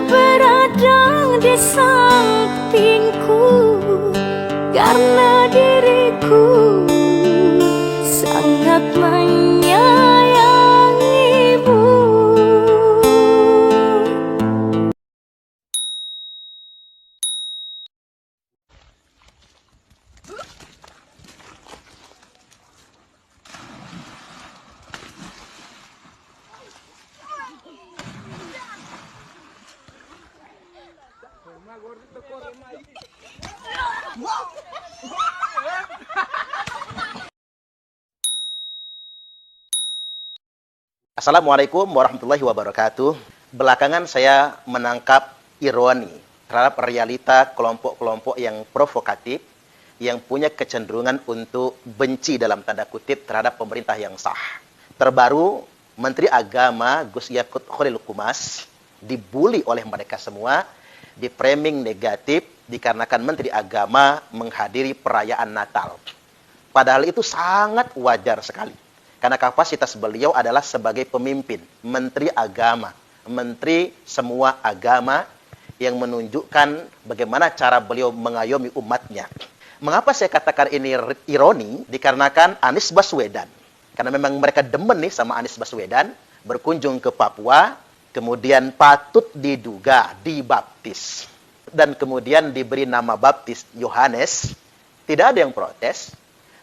berada di sampingku, karena diriku sangat menyayangimu. Assalamualaikum warahmatullahi wabarakatuh. Belakangan saya menangkap ironi terhadap realita kelompok-kelompok yang provokatif, yang punya kecenderungan untuk benci dalam tanda kutip terhadap pemerintah yang sah. Terbaru, Menteri Agama Gus Yakut Khalil Qumas dibully oleh mereka semua, di framing negatif dikarenakan Menteri Agama menghadiri perayaan Natal. Padahal itu sangat wajar sekali. Karena kapasitas beliau adalah sebagai pemimpin, menteri agama, menteri semua agama yang menunjukkan bagaimana cara beliau mengayomi umatnya. Mengapa saya katakan ini ironi? Dikarenakan Anies Baswedan. Karena memang mereka demen nih sama Anies Baswedan, berkunjung ke Papua, kemudian patut diduga dibaptis. Dan kemudian diberi nama baptis Yohanes. Tidak ada yang protes.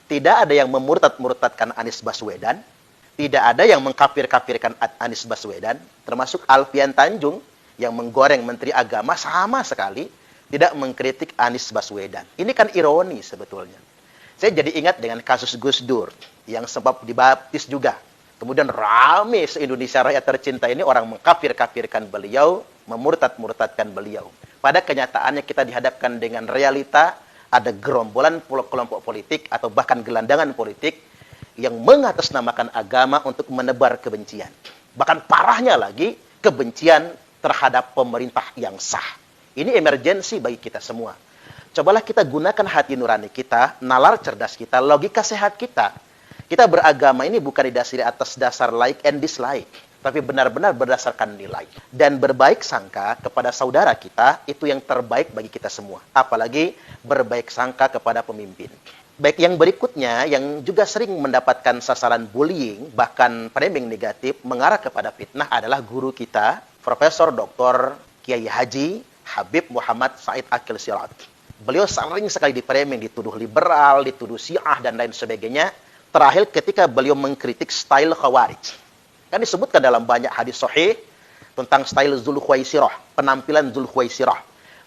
Tidak ada yang memurtad-murtadkan Anies Baswedan. Tidak ada yang mengkafir-kafirkan Anies Baswedan. Termasuk Alfian Tanjung yang menggoreng Menteri Agama sama sekali tidak mengkritik Anies Baswedan. Ini kan ironi sebetulnya. Saya jadi ingat dengan kasus Gus Dur yang sempat dibaptis juga. Kemudian rame se-Indonesia rakyat tercinta ini orang mengkafir-kafirkan beliau, memurtad-murtadkan beliau. Pada kenyataannya kita dihadapkan dengan realita, ada gerombolan kelompok politik atau bahkan gelandangan politik yang mengatasnamakan agama untuk menebar kebencian. Bahkan parahnya lagi, kebencian terhadap pemerintah yang sah. Ini emergensi bagi kita semua. Cobalah kita gunakan hati nurani kita, nalar cerdas kita, logika sehat kita. Kita beragama ini bukan didasari atas dasar like and dislike, tapi benar-benar berdasarkan nilai. Dan berbaik sangka kepada saudara kita, itu yang terbaik bagi kita semua. Apalagi berbaik sangka kepada pemimpin. Baik, yang berikutnya, yang juga sering mendapatkan sasaran bullying, bahkan framing negatif, mengarah kepada fitnah adalah guru kita, Profesor Dr. Kiai Haji Habib Muhammad Said Akil Sirot. Beliau sering sekali di framing, dituduh liberal, dituduh syiah, dan lain sebagainya. Terakhir ketika beliau mengkritik style Khawarij. Kan disebutkan dalam banyak hadis sahih tentang style Zulkhuwaisirah, penampilan Zulkhuwaisirah,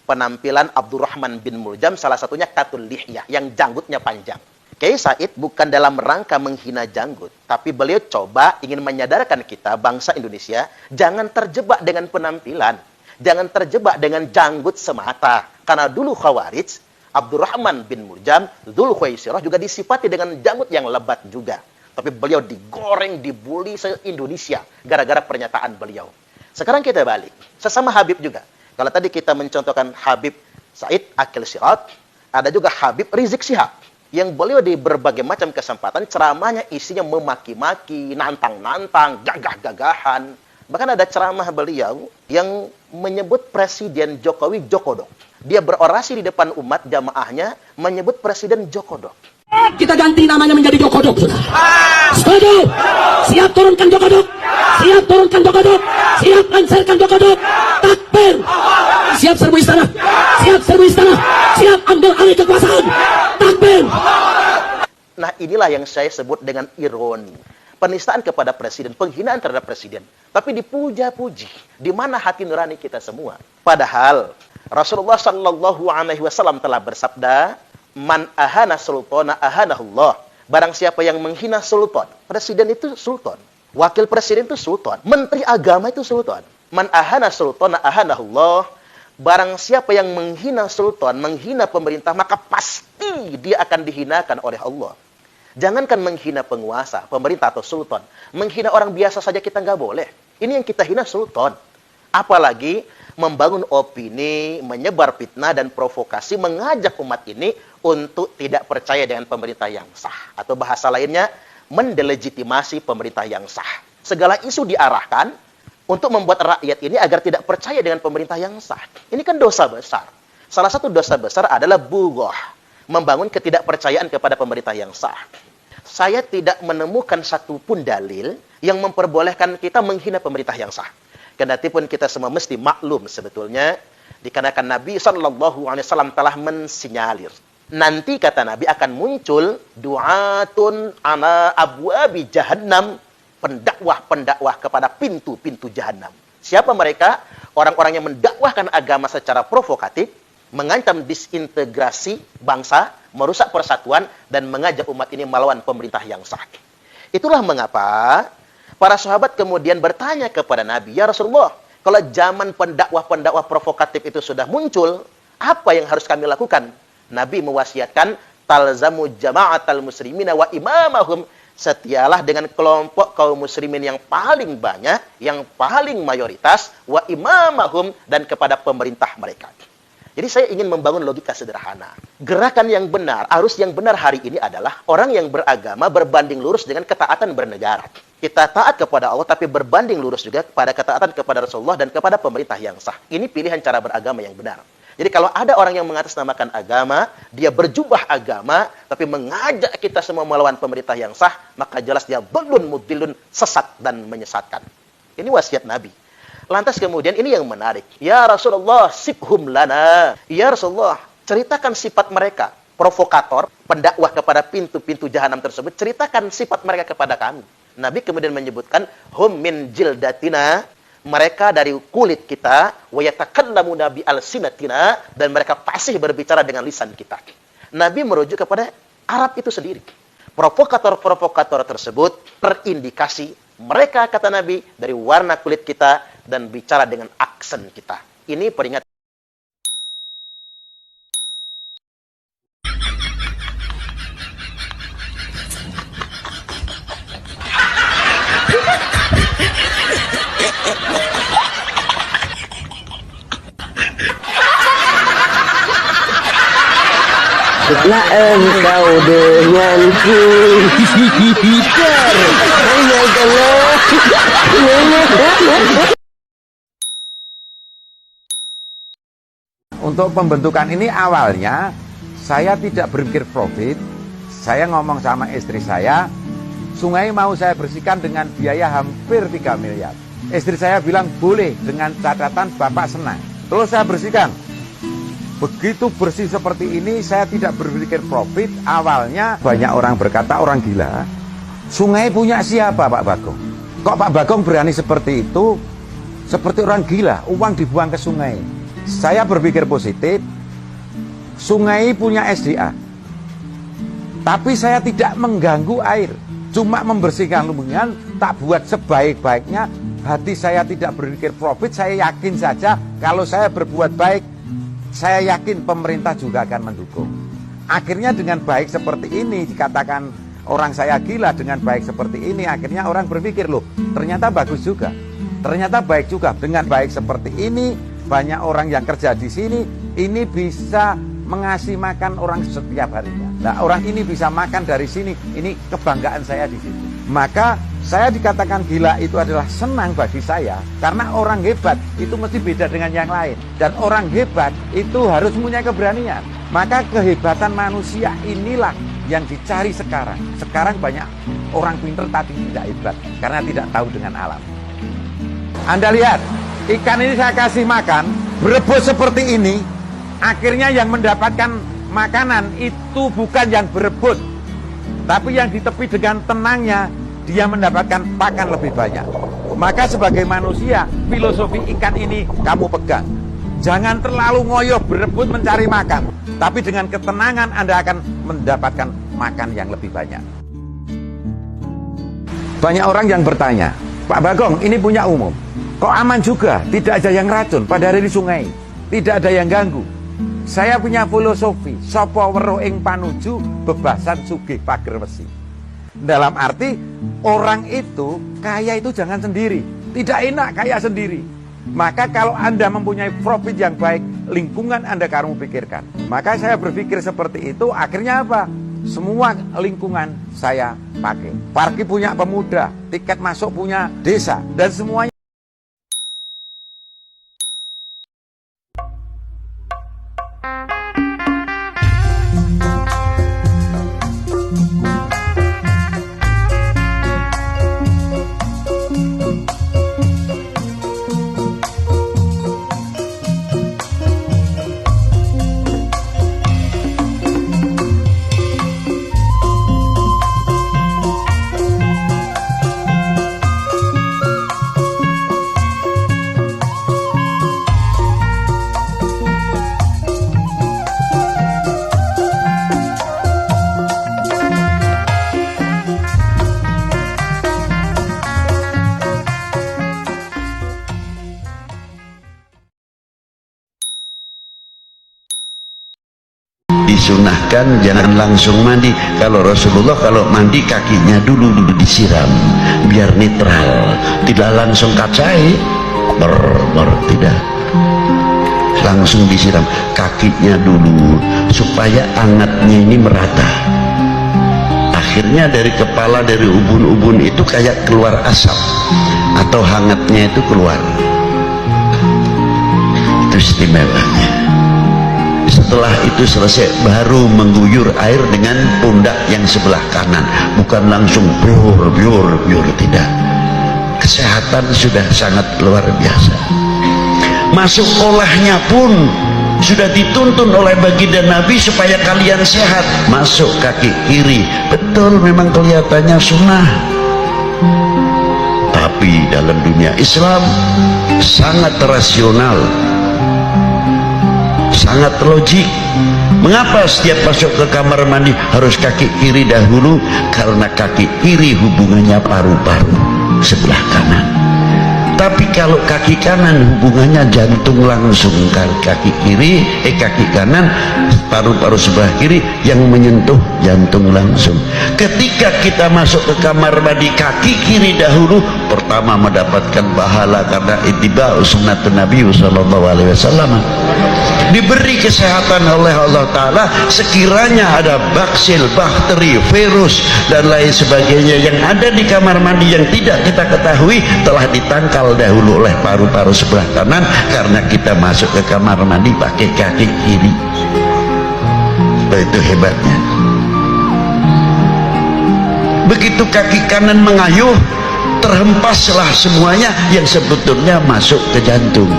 penampilan Abdurrahman bin Muljam, salah satunya katul lihyah, yang janggutnya panjang. Kiai Said bukan dalam rangka menghina janggut, tapi beliau coba ingin menyadarkan kita, bangsa Indonesia, jangan terjebak dengan penampilan, jangan terjebak dengan janggut semata. Karena dulu Khawarij, Abdurrahman bin Muljam, Zulkhuwaisirah juga disifati dengan janggut yang lebat juga. Tapi beliau digoreng, dibully se-Indonesia gara-gara pernyataan beliau. Sekarang kita balik, sesama Habib juga. Kalau tadi kita mencontohkan Habib Said Akil Sirot, ada juga Habib Rizik Syihab, yang beliau di berbagai macam kesempatan ceramahnya isinya memaki-maki, nantang-nantang, gagah-gagahan. Bahkan ada ceramah beliau yang menyebut Presiden Jokowi Jokodok. Dia berorasi di depan umat jamaahnya menyebut Presiden Jokodok. Kita ganti namanya menjadi Jokodok, sudah. Setuju? Siap turunkan Jokodok? Siap turunkan Jokodok? Siap lancarkan Jokodok? Takbir! Siap serbu istana? Siap serbu istana? Siap ambil alih kekuasaan? Takbir! Nah, inilah yang saya sebut dengan ironi. Penistaan kepada presiden, penghinaan terhadap presiden. Tapi dipuja-puji. Di mana hati nurani kita semua? Padahal Rasulullah SAW telah bersabda, "Man ahana sultana ahanahullah." Barang siapa yang menghina sultan, presiden itu sultan, wakil presiden itu sultan, menteri agama itu sultan. Man ahana sultana ahanahullah. Barang siapa yang menghina sultan, menghina pemerintah, maka pasti dia akan dihinakan oleh Allah. Jangankan menghina penguasa, pemerintah atau sultan, menghina orang biasa saja kita nggak boleh. Ini yang kita hina sultan. Apalagi membangun opini, menyebar fitnah dan provokasi, mengajak umat ini untuk tidak percaya dengan pemerintah yang sah. Atau bahasa lainnya, mendelegitimasi pemerintah yang sah. Segala isu diarahkan untuk membuat rakyat ini agar tidak percaya dengan pemerintah yang sah. Ini kan dosa besar. Salah satu dosa besar adalah bughah, membangun ketidakpercayaan kepada pemerintah yang sah. Saya tidak menemukan satupun dalil yang memperbolehkan kita menghina pemerintah yang sah. Kendatipun kita semua mesti maklum sebetulnya, dikarenakan Nabi SAW telah mensinyalir. Nanti kata Nabi akan muncul du'atun ala abwabi jahannam, pendakwah-pendakwah kepada pintu-pintu jahanam. Siapa mereka? Orang-orang yang mendakwahkan agama secara provokatif, mengancam disintegrasi bangsa, merusak persatuan, dan mengajak umat ini melawan pemerintah yang sah. Itulah mengapa para sahabat kemudian bertanya kepada Nabi, "Ya Rasulullah, kalau zaman pendakwah-pendakwah provokatif itu sudah muncul, apa yang harus kami lakukan?" Nabi mewasiatkan, "Talzamu jama'atal muslimina wa imamahum." Setialah dengan kelompok kaum muslimin yang paling banyak, yang paling mayoritas, wa imamahum, dan kepada pemerintah mereka. Jadi saya ingin membangun logika sederhana. Gerakan yang benar, arus yang benar hari ini adalah orang yang beragama berbanding lurus dengan ketaatan bernegara. Kita taat kepada Allah, tapi berbanding lurus juga kepada ketaatan kepada Rasulullah dan kepada pemerintah yang sah. Ini pilihan cara beragama yang benar. Jadi kalau ada orang yang mengatasnamakan agama, dia berjubah agama, tapi mengajak kita semua melawan pemerintah yang sah, maka jelas dia dhalun mudilun, sesat dan menyesatkan. Ini wasiat Nabi. Lantas kemudian ini yang menarik. Ya Rasulullah, sifhum lana. Ya Rasulullah, ceritakan sifat mereka. Provokator, pendakwah kepada pintu-pintu jahanam tersebut, ceritakan sifat mereka kepada kami. Nabi kemudian menyebutkan, hum min jildatina, mereka dari kulit kita, wa yatakallamuna bi alsinatina, dan mereka fasih berbicara dengan lisan kita. Nabi merujuk kepada Arab itu sendiri. Provokator-provokator tersebut terindikasi mereka, kata Nabi, dari warna kulit kita dan bicara dengan aksen kita. Ini peringatan. Lah engkau denganku hanya Untuk pembentukan ini awalnya saya tidak berpikir profit. Saya ngomong sama istri saya, sungai mau saya bersihkan dengan biaya hampir 3 miliar. Istri saya bilang boleh dengan catatan bapak senang. Terus saya bersihkan. Begitu bersih seperti ini, saya tidak berpikir profit. Awalnya banyak orang berkata orang gila. Sungai punya siapa Pak Bagong? Kok Pak Bagong berani seperti itu? Seperti orang gila, uang dibuang ke sungai. Saya berpikir positif. Sungai punya SDA. Tapi saya tidak mengganggu air. Cuma membersihkan lumbungan, tak buat sebaik-baiknya. Hati saya tidak berpikir profit. Saya yakin saja kalau saya berbuat baik, saya yakin pemerintah juga akan mendukung. Akhirnya dengan baik seperti ini, dikatakan orang saya gila dengan baik seperti ini, akhirnya orang berpikir, loh ternyata bagus juga, ternyata baik juga. Dengan baik seperti ini, banyak orang yang kerja di sini, ini bisa mengasih makan orang setiap harinya. Nah, orang ini bisa makan dari sini, ini kebanggaan saya di sini. Maka saya dikatakan gila itu adalah senang bagi saya, karena orang hebat itu mesti beda dengan yang lain. Dan orang hebat itu harus punya keberanian. Maka kehebatan manusia inilah yang dicari sekarang. Sekarang banyak orang pintar tapi tidak hebat, karena tidak tahu dengan alam. Anda lihat, ikan ini saya kasih makan, berebut seperti ini, akhirnya yang mendapatkan makanan itu bukan yang berebut, tapi yang di tepi dengan tenangnya, dia mendapatkan pakan lebih banyak. Maka sebagai manusia, filosofi ikan ini kamu pegang. Jangan terlalu ngoyoh berebut mencari makan, tapi dengan ketenangan Anda akan mendapatkan makan yang lebih banyak. Banyak orang yang bertanya, Pak Bagong ini punya umum, kok aman juga, tidak ada yang racun pada hari di sungai, tidak ada yang ganggu. Saya punya filosofi, sapa weruh ing panuju bebasan sugih pager wesi. Dalam arti orang itu kaya itu jangan sendiri, tidak enak kaya sendiri. Maka kalau Anda mempunyai profit yang baik, lingkungan Anda kamu pikirkan. Maka saya berpikir seperti itu, akhirnya apa? Semua lingkungan saya pakai. Parkir punya pemuda, tiket masuk punya desa, dan semuanya disunahkan jangan langsung mandi. Kalau Rasulullah kalau mandi kakinya dulu disiram biar netral, tidak langsung kacai tidak, langsung disiram kakinya dulu supaya hangatnya ini merata. Akhirnya dari kepala, dari ubun-ubun itu kayak keluar asap atau hangatnya itu keluar. Itu istimewanya. Setelah itu selesai baru mengguyur air dengan pundak yang sebelah kanan, bukan langsung biur, tidak. Kesehatan sudah sangat luar biasa. Masuk olahnya pun sudah dituntun oleh baginda Nabi supaya kalian sehat. Masuk kaki kiri, betul memang kelihatannya sunnah, tapi dalam dunia Islam sangat rasional, sangat logik. Mengapa setiap masuk ke kamar mandi harus kaki kiri dahulu? Karena kaki kiri hubungannya paru-paru sebelah kanan. Tapi kalau kaki kanan hubungannya jantung langsung. Kaki kanan paru-paru sebelah kiri yang menyentuh jantung langsung. Ketika kita masuk ke kamar mandi kaki kiri dahulu, pertama mendapatkan pahala karena ittiba'u sunnatun Nabi sallallahu alaihi wasallam. Diberi kesehatan oleh Allah Ta'ala. Sekiranya ada baksil, bakteri, virus dan lain sebagainya yang ada di kamar mandi yang tidak kita ketahui, telah ditangkal dahulu oleh paru-paru sebelah kanan karena kita masuk ke kamar mandi pakai kaki kiri. Itu hebatnya. Begitu kaki kanan mengayuh, terhempaslah semuanya yang sebetulnya masuk ke jantung.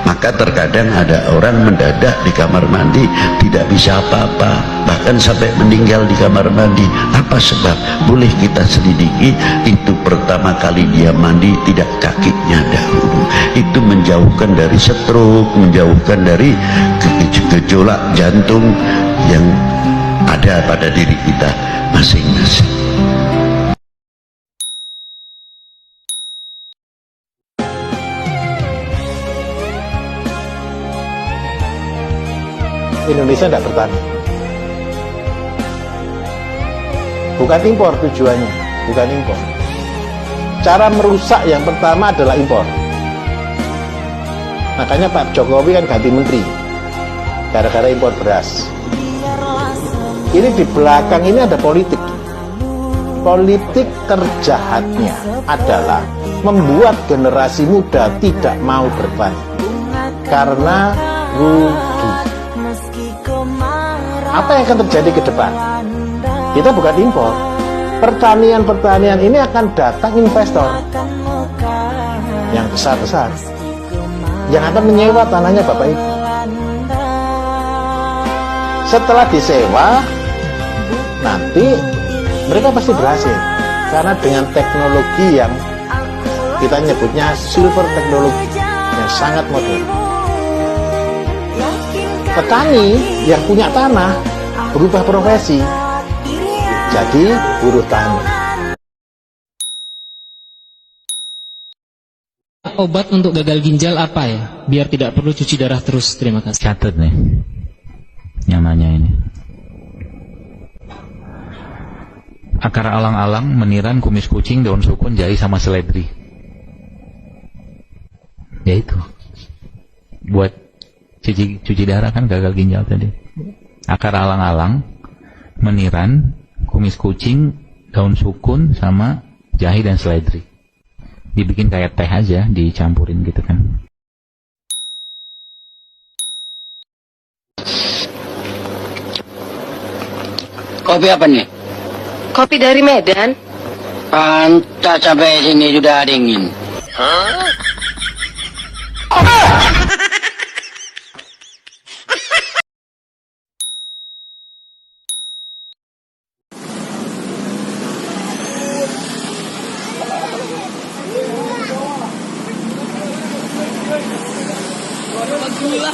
Maka terkadang ada orang mendadak di kamar mandi tidak bisa apa-apa, bahkan sampai meninggal di kamar mandi. Apa sebab? Boleh kita selidiki. Itu pertama kali dia mandi tidak kakinya dahulu. Itu menjauhkan dari stroke, menjauhkan dari gejolak jantung yang ada pada diri kita masing-masing. Indonesia tidak bertani, bukan impor tujuannya, bukan impor. Cara merusak yang pertama adalah impor. Makanya Pak Jokowi kan ganti menteri gara-gara impor beras. Ini di belakang ini ada politik. Politik terjahatnya adalah membuat generasi muda tidak mau bertani karena rugi. Apa yang akan terjadi ke depan? Kita bukan impor. Pertanian ini akan datang investor yang besar-besar, yang akan menyewa tanahnya Bapak Ibu. Setelah disewa, nanti mereka pasti berhasil karena dengan teknologi yang kita nyebutnya silver teknologi yang sangat modern. Petani yang punya tanah berubah profesi jadi buruh tani. Obat untuk gagal ginjal apa ya? Biar tidak perlu cuci darah terus. Terima kasih. Catat nih yang nanya ini. Akar alang-alang, meniran, kumis kucing, daun sukun, jahe sama seledri. Ya itu. Buat cuci darah kan gagal ginjal tadi. Akar alang-alang, meniran, kumis kucing, daun sukun sama jahe dan seledri. Dibikin kayak teh aja, dicampurin gitu kan. Kopi apa nih? Kopi dari Medan. Pantas sampai sini sudah dingin. Gula.